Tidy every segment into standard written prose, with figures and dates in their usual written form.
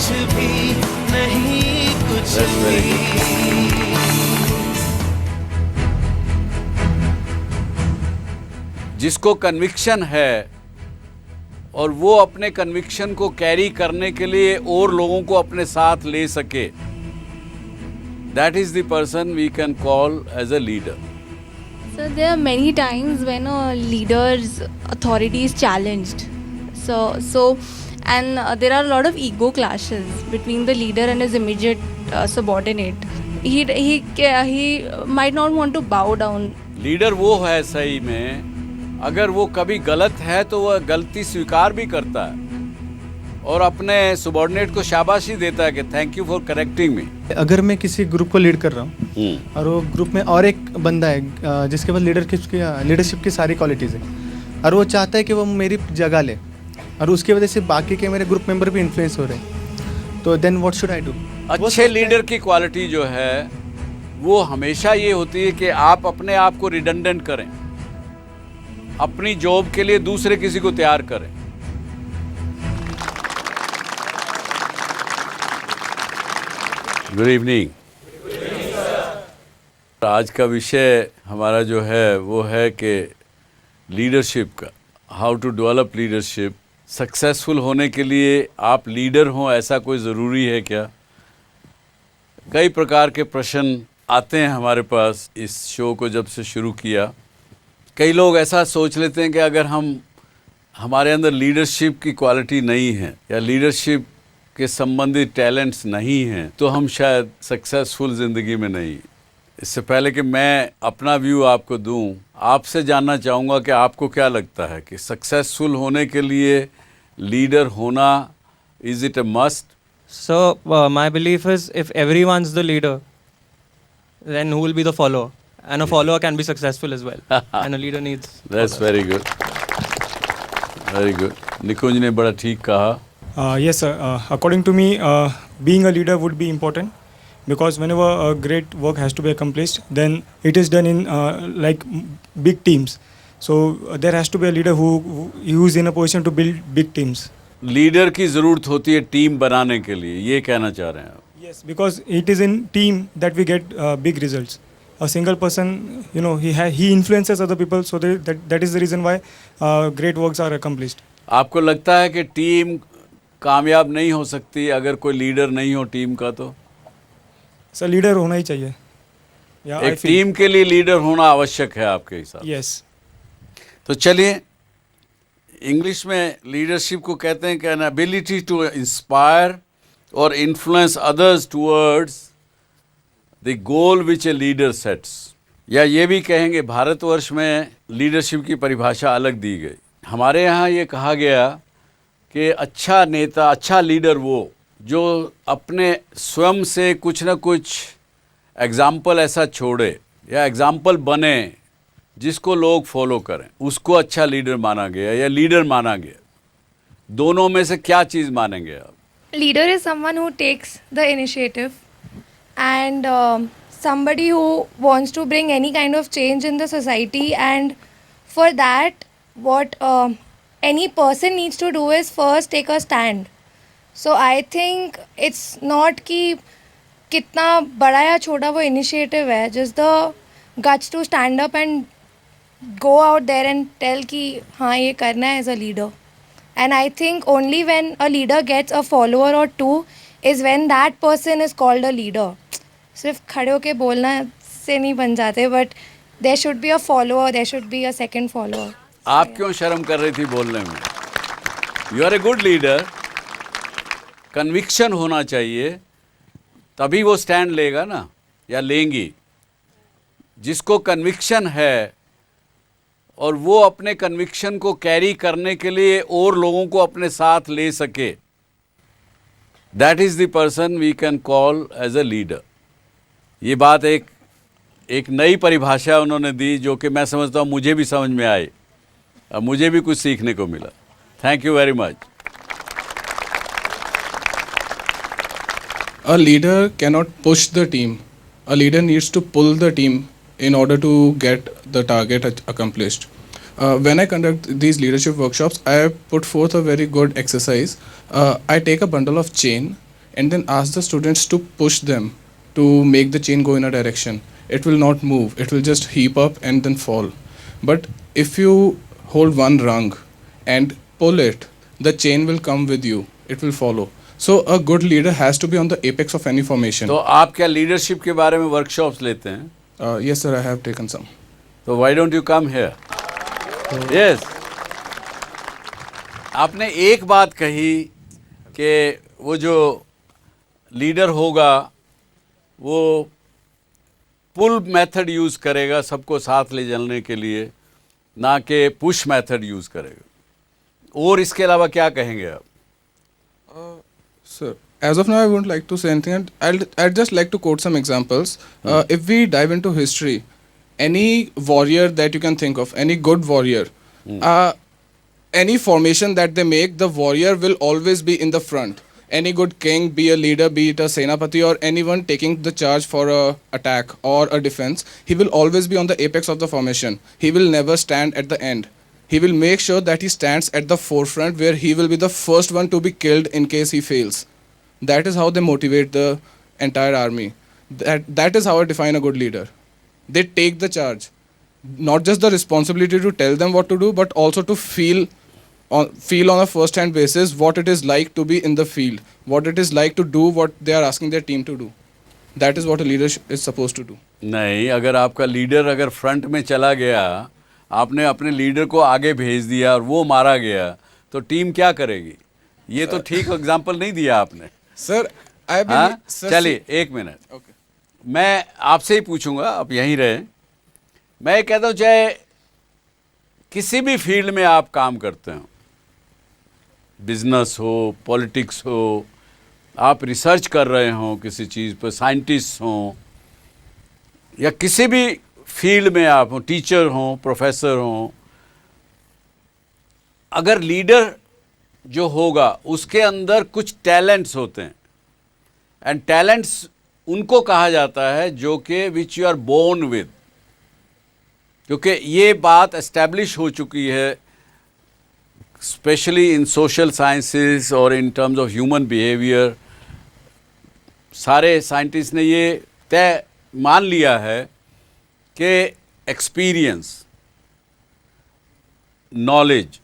कुछ भी नहीं, कुछ भी। जिसको कन्विक्शन है और वो अपने कन्विक्शन को कैरी करने के लिए और लोगों को अपने साथ ले सके, that is the person we can call as a leader. So there are many times when a leader's authority is challenged. And there are a lot of ego clashes between the leader and his immediate subordinate. He might not want to bow down. Leader वो है सही में, अगर वो कभी गलत है तो वह गलती स्वीकार भी करता है और अपने सबॉर्डिनेट को शाबाशी देता है कि thank you for correcting me. अगर मैं किसी ग्रुप को लीड कर रहा हूँ और वो ग्रुप में और एक बंदा है जिसके पास लीडरशिप की सारी क्वालिटीज़ है और वो चाहता है कि वो मेरी जगह ले और उसकी वजह से बाकी के मेरे ग्रुप मेंबर भी इन्फ्लुएंस हो रहे हैं, तो then what should I do? अच्छे लीडर की क्वालिटी जो है वो हमेशा ये होती है कि आप अपने आप को रिडंडेंट करें, अपनी जॉब के लिए दूसरे किसी को तैयार करें। Good evening. आज का विषय हमारा जो है वो है कि लीडरशिप का, how to develop leadership. Successful होने के लिए आप लीडर हों ऐसा कोई ज़रूरी है क्या? कई प्रकार के प्रश्न आते हैं हमारे पास इस शो को जब से शुरू किया। कई लोग ऐसा सोच लेते हैं कि अगर हमारे अंदर लीडरशिप की क्वालिटी नहीं है या लीडरशिप के संबंधित टैलेंट्स नहीं हैं तो हम शायद सक्सेसफुल ज़िंदगी में नहीं। इससे पहले कि मैं अपना व्यू आपको दूं, आपसे जानना चाहूँगा कि आपको क्या लगता है कि सक्सेसफुल होने के लिए लीडर होना, is it a must? So, my belief is if everyone's the leader, then who will be the follower? And a follower can be successful as well. And a leader needs. That's very good. Very good. निकुंज ने बड़ा ठीक कहा. Yes, sir. According to me, being a leader would be important because whenever a great work has to be accomplished, then it is done in like big teams. So there has to be a leader who is in a position to build big teams. Leader की ज़रूरत होती है team बनाने के लिए, ये कहना चाह रहे हैं आप? Yes, because it is in team that we get big results. A single person, he influences other people, so that is the reason why great works are accomplished. आपको लगता है कि टीम कामयाब नहीं हो सकती अगर कोई लीडर नहीं हो टीम का? तो सर लीडर होना ही चाहिए। एक टीम के लिए लीडर होना आवश्यक है आपके हिसाब? यस। तो चलिए, इंग्लिश में लीडरशिप को कहते हैं कि एन एबिलिटी टू इंस्पायर और influence others towards the goal which a leader sets. या ये भी कहेंगे भारतवर्ष में लीडरशिप की परिभाषा अलग दी गई। हमारे यहाँ ये कहा गया कि अच्छा नेता, अच्छा लीडर वो जो अपने स्वयं से कुछ ना कुछ एग्जाम्पल ऐसा छोड़े या एग्जाम्पल बने जिसको लोग फॉलो करें, उसको अच्छा लीडर माना गया या लीडर माना गया। दोनों में से क्या चीज़ मानेंगे आप? Leader is someone who takes the initiative and somebody who wants to bring any kind of change in the society, and for that what any person needs to do is first take a stand. So I think it's not कि कितना बड़ा या छोटा वो initiative है, just the guts to stand up and go out there and tell कि हाँ ये करना है as a leader. And I think only when a leader gets a follower or two is when that person is called a leader. सिर्फ खड़े होके बोलना से नहीं बन जाते, but there should be a follower, there should be a second follower. आप क्यों शर्म कर रही थी बोलने में? You are a good leader. Conviction होना चाहिए, तभी वो स्टैंड लेगा ना, या लेंगी। जिसको कन्विक्शन है और वो अपने कन्विक्शन को कैरी करने के लिए और लोगों को अपने साथ ले सके, that is the person we can call as a leader. ये बात एक नई परिभाषा उन्होंने दी जो कि मैं समझता हूँ मुझे भी समझ में आई और मुझे भी कुछ सीखने को मिला। Thank you very much. A leader cannot push the team. A leader needs to pull the team in order to get the target accomplished. When I conduct these leadership workshops, I put forth a very good exercise. I take a bundle of chain and then ask the students to push them to make the chain go in a direction, it will not move. It will just heap up and then fall. But if you hold one rung and pull it, the chain will come with you. It will follow. So a good leader has to be on the apex of any formation. तो आप क्या leadership के बारे में workshops लेते हैं? Yes, sir, I have taken some. तो why don't you come here? Yes. आपने एक बात कही कि वो जो लीडर होगा वो पुल मेथड यूज़ करेगा सबको साथ ले चलने के लिए, ना कि पुश मेथड यूज़ करेगा। और इसके अलावा क्या कहेंगे आप? Sir, as of now, I wouldn't like to say anything. I'd just like to quote some examples. If we dive into history, any warrior that you can think of, any good warrior, any formation that they make, the warrior will always be in the front. Any good king, be a leader, be it a senapati or anyone taking the charge for a attack or a defense, he will always be on the apex of the formation. He will never stand at the end. He will make sure that he stands at the forefront where he will be the first one to be killed in case he fails. That is how they motivate the entire army. That is how I define a good leader. They take the charge. Not just the responsibility to tell them what to do, but also to feel on a first-hand basis what it is like to be in the field, what it is like to do what they are asking their team to do. That is what a leader is supposed to do. नहीं, अगर आपका leader अगर front में चला गया, आपने अपने leader को आगे भेज दिया और वो मारा गया, तो टीम क्या करेगी? ये तो ठीक एग्जाम्पल नहीं दिया आपने। सर, हाँ? चलिए एक मिनट। Okay. मैं आपसे ही पूछूंगा, आप यहीं रहे। मैं कहता हूँ चाहे किसी भी फील्ड में आप काम करते हो, बिजनेस हो, पॉलिटिक्स हो, आप रिसर्च कर रहे हो किसी चीज़ पर, साइंटिस्ट हो, या किसी भी फील्ड में आप हो, टीचर हो, प्रोफेसर हो, अगर लीडर जो होगा उसके अंदर कुछ टैलेंट्स होते हैं, एंड टैलेंट्स उनको कहा जाता है जो कि which you are born with, क्योंकि ये बात एस्टैब्लिश हो चुकी है स्पेशली इन सोशल साइंसेस और in terms of human behaviour. सारे साइंटिस्ट ने ये तय मान लिया है कि experience, knowledge,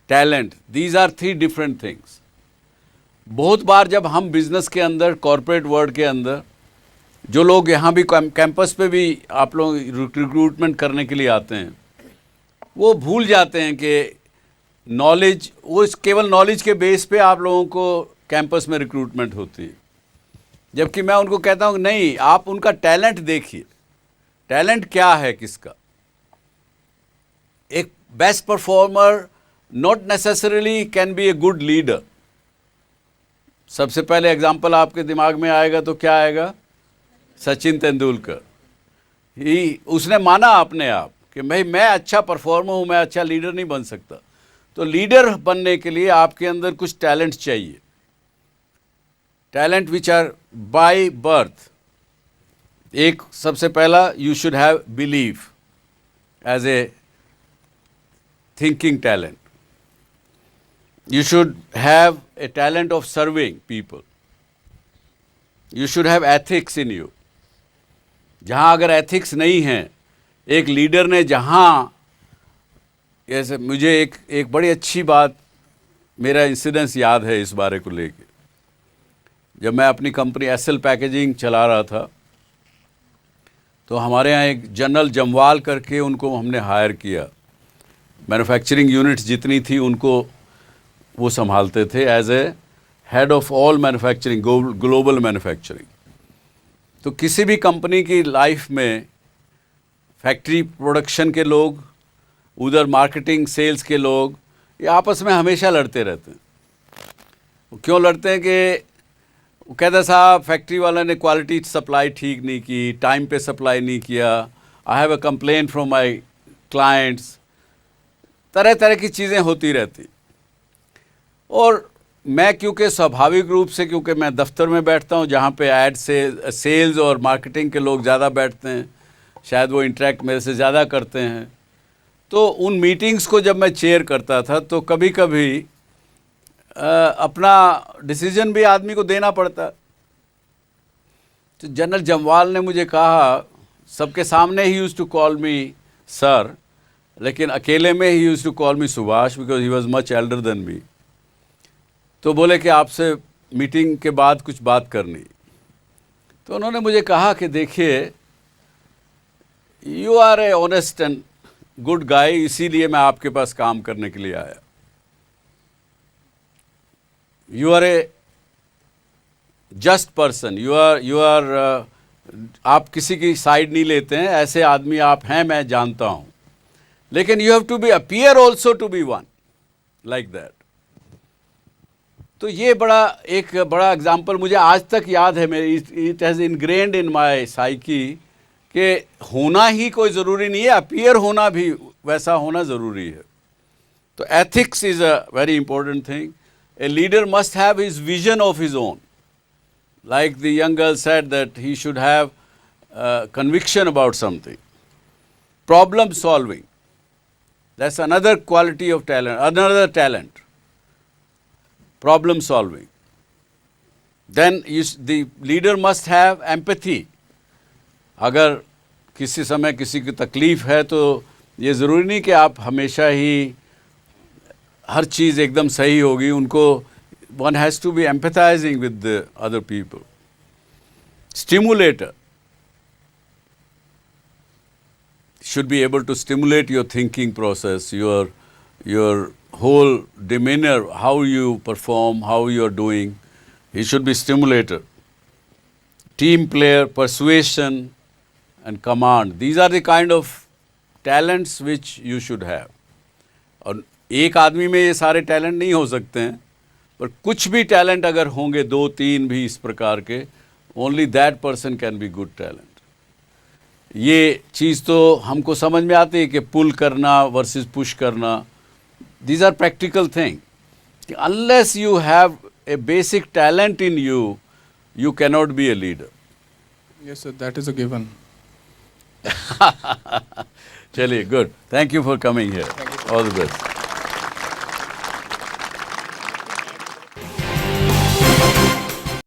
talent, these are 3 different things. बहुत बार जब हम बिजनेस के अंदर, कॉरपोरेट वर्ल्ड के अंदर, जो लोग यहाँ भी कैंपस पे भी आप लोग रिक्रूटमेंट करने के लिए आते हैं, वो भूल जाते हैं कि नॉलेज, वो केवल नॉलेज के बेस पे आप लोगों को कैंपस में रिक्रूटमेंट होती है। जबकि मैं उनको कहता हूँ नहीं, आप उनका टैलेंट देखिए, टैलेंट क्या है किसका। एक best performer not necessarily can be a good leader. सबसे पहले एग्जाम्पल आपके दिमाग में आएगा तो क्या आएगा? सचिन तेंदुलकर। उसने माना अपने आप कि भाई मैं अच्छा परफॉर्मर हूँ, मैं अच्छा लीडर नहीं बन सकता। तो लीडर बनने के लिए आपके अंदर कुछ टैलेंट चाहिए, talent which are by birth. एक सबसे पहला, you should have belief as a thinking talent. You should have a talent of serving people. You should have ethics in you. जहाँ अगर एथिक्स नहीं है, एक लीडर ने जहाँ, जैसे मुझे एक बड़ी अच्छी बात, मेरा इंसिडेंस याद है इस बारे को लेके। जब मैं अपनी कंपनी एसएल पैकेजिंग चला रहा था, तो हमारे यहाँ एक जनरल जमवाल करके उनको हमने हायर किया। मैन्युफैक्चरिंग यूनिट्स जितनी थी उनको वो संभालते थे as a head of all manufacturing, global manufacturing. तो किसी भी कंपनी की लाइफ में फैक्ट्री प्रोडक्शन के लोग, उधर मार्केटिंग सेल्स के लोग, ये आपस में हमेशा लड़ते रहते हैं। वो क्यों लड़ते हैं कि वो कहता साहब फैक्ट्री वाला ने क्वालिटी सप्लाई ठीक नहीं की, टाइम पे सप्लाई नहीं किया, I have a complaint from my clients, तरह तरह की चीज़ें होती रहती। और मैं क्योंकि स्वाभाविक रूप से, क्योंकि मैं दफ्तर में बैठता हूँ जहाँ पे ऐड से सेल्स और मार्केटिंग के लोग ज़्यादा बैठते हैं, शायद वो इंटरेक्ट मेरे से ज़्यादा करते हैं, तो उन मीटिंग्स को जब मैं चेयर करता था तो कभी कभी अपना डिसीजन भी आदमी को देना पड़ता है। तो जनरल जम्वाल ने मुझे कहा, सबके सामने ही used to call me sir, लेकिन अकेले में ही used to call me Subhash because he was much elder than me. तो बोले कि आपसे मीटिंग के बाद कुछ बात करनी। तो उन्होंने मुझे कहा कि देखिए, you are a honest and good guy, इसीलिए मैं आपके पास काम करने के लिए आया। You are a just person, you are आप किसी की साइड नहीं लेते हैं, ऐसे आदमी आप हैं, मैं जानता हूं। लेकिन you have to be appear also to be one like that. तो ये एक बड़ा एग्जाम्पल मुझे आज तक याद है, मेरी it has ingrained in my psyche कि होना ही कोई ज़रूरी नहीं है, अपीयर होना भी वैसा होना ज़रूरी है। तो ethics is a very important thing. A leader must have his vision of his own. Like the young girl said that he should have conviction about something. Problem solving. That's another quality of talent, another talent. Problem solving. Then the leader must have empathy. अगर किसी समय किसी की तकलीफ़ है तो ये ज़रूरी नहीं कि आप हमेशा ही हर चीज़ एकदम सही होगी। उनको one has to be empathizing with the other people. Stimulator should be able to stimulate your thinking process, your whole demeanor, how you perform, how you are doing. He should be stimulator. Team player, persuasion and command. These are the kind of talents which you should have. और एक आदमी में ये सारे talent नहीं हो सकते हैं, पर कुछ भी टैलेंट अगर होंगे, 2-3 भी इस प्रकार के, only that person can be good talent. ये चीज़ तो हमको समझ में आती है कि पुल करना वर्सेस पुश करना, these are practical thing. Unless you have a basic talent in you, you cannot be a leader. Yes, sir, that is a given. चलिए, good, thank you for coming here, all the best.